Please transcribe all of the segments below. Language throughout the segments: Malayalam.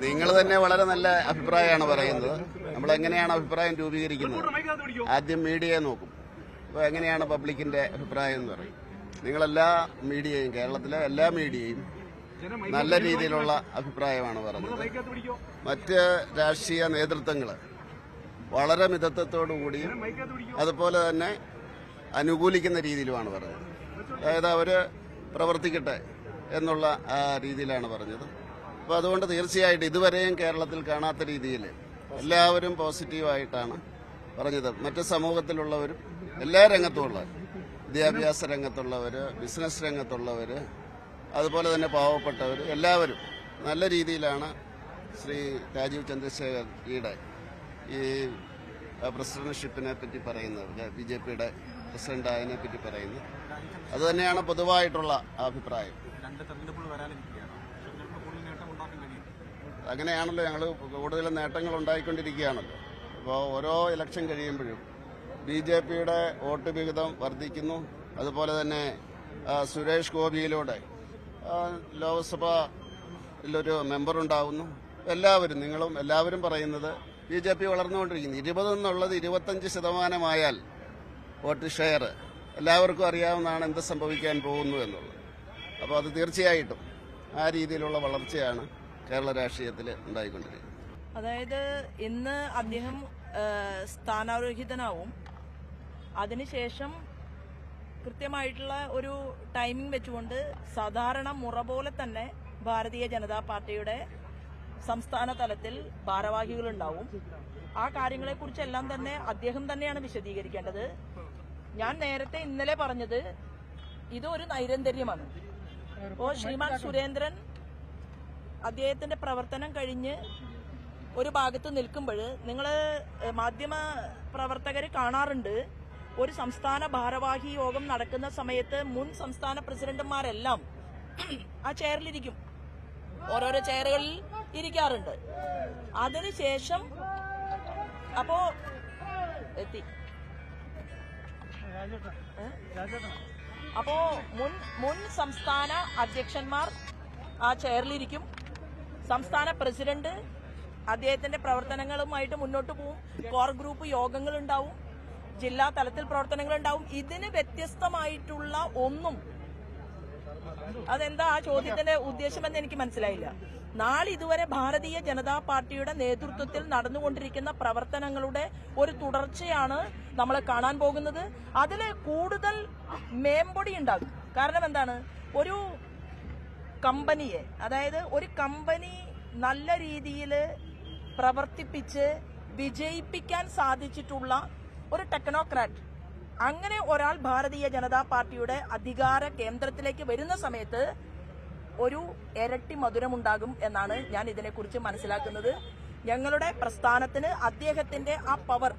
നിങ്ങൾ തന്നെ വളരെ നല്ല അഭിപ്രായമാണ് പറയുന്നത്. നമ്മൾ എങ്ങനെയാണ് അഭിപ്രായം രൂപീകരിക്കുന്നത്? ആദ്യം മീഡിയയെ നോക്കും. അപ്പോൾ എങ്ങനെയാണ് പബ്ലിക്കിന്റെ അഭിപ്രായം എന്ന് പറയും. നിങ്ങളെല്ലാ മീഡിയയും, കേരളത്തിലെ എല്ലാ മീഡിയയും നല്ല രീതിയിലുള്ള അഭിപ്രായമാണ് പറഞ്ഞത്. മറ്റ് രാഷ്ട്രീയ നേതൃത്വങ്ങൾ വളരെ മിതത്വത്തോടുകൂടിയും അതുപോലെ തന്നെ അനുകൂലിക്കുന്ന രീതിയിലുമാണ് പറഞ്ഞത്. അതായത് അവർ പ്രവർത്തിക്കട്ടെ എന്നുള്ള ആ രീതിയിലാണ് പറഞ്ഞത്. അപ്പോൾ അതുകൊണ്ട് തീർച്ചയായിട്ടും ഇതുവരെയും കേരളത്തിൽ കാണാത്ത രീതിയിൽ എല്ലാവരും പോസിറ്റീവായിട്ടാണ് പറഞ്ഞത്. മറ്റ് സമൂഹത്തിലുള്ളവരും എല്ലാ രംഗത്തുമുള്ളവർ, വിദ്യാഭ്യാസ രംഗത്തുള്ളവർ, ബിസിനസ് രംഗത്തുള്ളവർ, അതുപോലെ തന്നെ പാവപ്പെട്ടവർ, എല്ലാവരും നല്ല രീതിയിലാണ് ശ്രീ രാജീവ് ചന്ദ്രശേഖർജിയുടെ ഈ പ്രസിഡന്റ്ഷിപ്പിനെ പറ്റി പറയുന്നത്, BJPയുടെ പ്രസിഡന്റ് ആയതിനെ പറ്റി പറയുന്നത്. അതുതന്നെയാണ് പൊതുവായിട്ടുള്ള അഭിപ്രായം. അങ്ങനെയാണല്ലോ, ഞങ്ങൾ കൂടുതൽ നേട്ടങ്ങൾ ഉണ്ടായിക്കൊണ്ടിരിക്കുകയാണല്ലോ. അപ്പോൾ ഓരോ ഇലക്ഷൻ കഴിയുമ്പോഴും BJPയുടെ വോട്ട് വിഹിതം വർദ്ധിക്കുന്നു. അതുപോലെ തന്നെ സുരേഷ് ഗോപിയിലൂടെ ലോക്സഭയിലൊരു മെമ്പറുണ്ടാവുന്നു. എല്ലാവരും, നിങ്ങളും എല്ലാവരും പറയുന്നത് BJP വളർന്നുകൊണ്ടിരിക്കുന്നു. 20 എന്നുള്ളത് 25% വോട്ട് ഷെയർ എല്ലാവർക്കും അറിയാവുന്നതാണ് എന്ത് സംഭവിക്കാൻ പോകുന്നു എന്നുള്ളത്. അപ്പോൾ അത് തീർച്ചയായിട്ടും ആ രീതിയിലുള്ള വളർച്ചയാണ് കേരള രാഷ്ട്രീയത്തിൽ ഉണ്ടായിക്കൊണ്ടിരിക്കുന്നത്. അതായത് ഇന്ന് അദ്ദേഹം സ്ഥാനാരോഹിതനാവും. അതിനുശേഷം കൃത്യമായിട്ടുള്ള ഒരു ടൈമിംഗ് വെച്ചുകൊണ്ട് സാധാരണ മുറ പോലെ തന്നെ ഭാരതീയ ജനതാ പാർട്ടിയുടെ സംസ്ഥാന തലത്തിൽ ഭാരവാഹികളുണ്ടാവും. ആ കാര്യങ്ങളെക്കുറിച്ചെല്ലാം തന്നെ അദ്ദേഹം തന്നെയാണ് വിശദീകരിക്കേണ്ടത്. ഞാൻ നേരത്തെ ഇന്നലെ പറഞ്ഞത് ഇതൊരു നൈരന്തര്യമാണ്. അപ്പോൾ ശ്രീമാൻ സുരേന്ദ്രൻ അദ്ദേഹത്തിന്റെ പ്രവർത്തനം കഴിഞ്ഞ് ഒരു ഭാഗത്ത് നിൽക്കുമ്പോൾ നിങ്ങൾ മാധ്യമ പ്രവർത്തകർ കാണാറുണ്ട്, ഒരു സംസ്ഥാന ഭാരവാഹി യോഗം നടക്കുന്ന സമയത്ത് മുൻ സംസ്ഥാന പ്രസിഡന്റുമാരെല്ലാം ആ ചെയറിലിരിക്കും, ഓരോരോ ചെയറുകളിൽ ഇരിക്കാറുണ്ട്. അതിനുശേഷം അപ്പോ എത്തി അപ്പോ മുൻ സംസ്ഥാന അധ്യക്ഷന്മാർ ആ ചെയറിലിരിക്കും. സംസ്ഥാന പ്രസിഡന്റ് അദ്ദേഹത്തിന്റെ പ്രവർത്തനങ്ങളുമായിട്ട് മുന്നോട്ട് പോകും. കോർ ഗ്രൂപ്പ് യോഗങ്ങൾ ഉണ്ടാവും, ജില്ലാ തലത്തിൽ പ്രവർത്തനങ്ങൾ ഉണ്ടാവും. ഇതിന് വ്യത്യസ്തമായിട്ടുള്ള ഒന്നും, അതെന്താ ആ ചോദ്യത്തിന്റെ ഉദ്ദേശമെന്ന് എനിക്ക് മനസ്സിലായില്ല. നാളിതുവരെ ഭാരതീയ ജനതാ പാർട്ടിയുടെ നേതൃത്വത്തിൽ നടന്നുകൊണ്ടിരിക്കുന്ന പ്രവർത്തനങ്ങളുടെ ഒരു തുടർച്ചയാണ് നമ്മൾ കാണാൻ പോകുന്നത്. അതിൽ കൂടുതൽ മേമ്പൊടി ഉണ്ടാകും. കാരണം എന്താണ്, ഒരു കമ്പനിയെ, അതായത് ഒരു കമ്പനി നല്ല രീതിയിൽ പ്രവർത്തിപ്പിച്ച് വിജയിപ്പിക്കാൻ സാധിച്ചിട്ടുള്ള ഒരു ടെക്നോക്രാറ്റ്, അങ്ങനെ ഒരാൾ ഭാരതീയ ജനതാ പാർട്ടിയുടെ അധികാര കേന്ദ്രത്തിലേക്ക് വരുന്ന സമയത്ത് ഒരു ഇരട്ടി മധുരമുണ്ടാകും എന്നാണ് ഞാൻ ഇതിനെക്കുറിച്ച് മനസ്സിലാക്കുന്നത്. ഞങ്ങളുടെ പ്രസ്ഥാനത്തിന് അദ്ദേഹത്തിന്റെ ആ പവർ,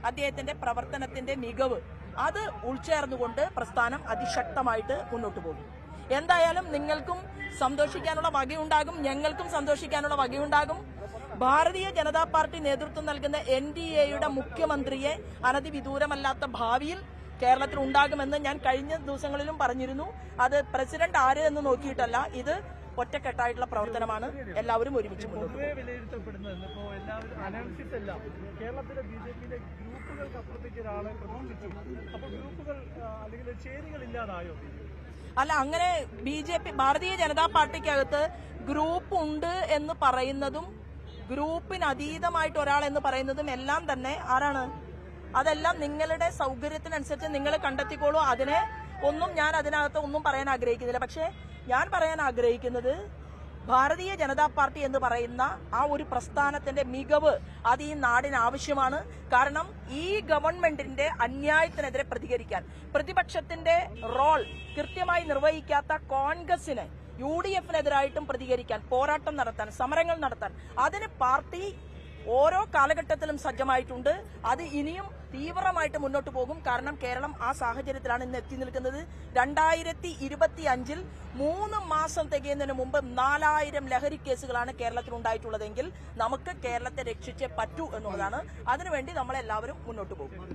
അദ്ദേഹത്തിന്റെ പ്രവർത്തനത്തിന്റെ മികവ്, അത് ഉൾച്ചേർന്നുകൊണ്ട് പ്രസ്ഥാനം അതിശക്തമായിട്ട് മുന്നോട്ട് പോകും. എന്തായാലും നിങ്ങൾക്കും സന്തോഷിക്കാനുള്ള വകയുണ്ടാകും, ഞങ്ങൾക്കും സന്തോഷിക്കാനുള്ള വകയുണ്ടാകും. ഭാരതീയ ജനതാ പാർട്ടി നേതൃത്വം നൽകുന്ന NDAയുടെ മുഖ്യമന്ത്രിയെ അനധിവിദൂരമല്ലാത്ത ഭാവിയിൽ കേരളത്തിൽ ഉണ്ടാകുമെന്ന് ഞാൻ കഴിഞ്ഞ ദിവസങ്ങളിലും പറഞ്ഞിരുന്നു. അത് പ്രസിഡന്റ് ആര് എന്ന് നോക്കിയിട്ടല്ല, ഇത് ഒറ്റക്കെട്ടായിട്ടുള്ള പ്രവർത്തനമാണ്. എല്ലാവരും ഒരുമിച്ച് മുന്നോട്ട് അല്ല, അങ്ങനെ ഭാരതീയ ജനതാ പാർട്ടിക്കകത്ത് ഗ്രൂപ്പ് ഉണ്ട് എന്ന് പറയുന്നതും ഗ്രൂപ്പിന് അതീതമായിട്ട് ഒരാൾ എന്ന് പറയുന്നതും എല്ലാം തന്നെ ആരാണ്? അതെല്ലാം നിങ്ങളുടെ സൗകര്യത്തിനനുസരിച്ച് നിങ്ങൾ കണ്ടെത്തിക്കോളൂ. അതിനെ ഒന്നും ഞാൻ അതിനകത്ത് ഒന്നും പറയാൻ ആഗ്രഹിക്കുന്നില്ല. പക്ഷേ ഞാൻ പറയാൻ ആഗ്രഹിക്കുന്നത്, ഭാരതീയ ജനതാ പാർട്ടി എന്ന് പറയുന്ന ആ ഒരു പ്രസ്ഥാനത്തിന്റെ മികവ് അത് ഈ നാടിന് ആവശ്യമാണ്. കാരണം ഈ ഗവൺമെന്റിന്റെ അന്യായത്തിനെതിരെ പ്രതികരിക്കാൻ, പ്രതിപക്ഷത്തിന്റെ റോൾ കൃത്യമായി നിർവഹിക്കാത്ത കോൺഗ്രസിന്, UDFനെതിരായിട്ടും പ്രതികരിക്കാൻ, പോരാട്ടം നടത്താൻ, സമരങ്ങൾ നടത്താൻ അതിന് പാർട്ടി ഓരോ കാലഘട്ടത്തിലും സജ്ജമായിട്ടുണ്ട്. അത് ഇനിയും തീവ്രമായിട്ട് മുന്നോട്ട് പോകും. കാരണം കേരളം ആ സാഹചര്യത്തിലാണ് ഇന്ന് എത്തി നിൽക്കുന്നത്. 2025 3 മാസം തികയുന്നതിന് മുമ്പ് 4000 ലഹരി കേസുകളാണ് കേരളത്തിൽ ഉണ്ടായിട്ടുള്ളതെങ്കിൽ നമുക്ക് കേരളത്തെ രക്ഷിച്ചേ പറ്റൂ എന്നുള്ളതാണ്. അതിനുവേണ്ടി നമ്മളെല്ലാവരും മുന്നോട്ട് പോകും.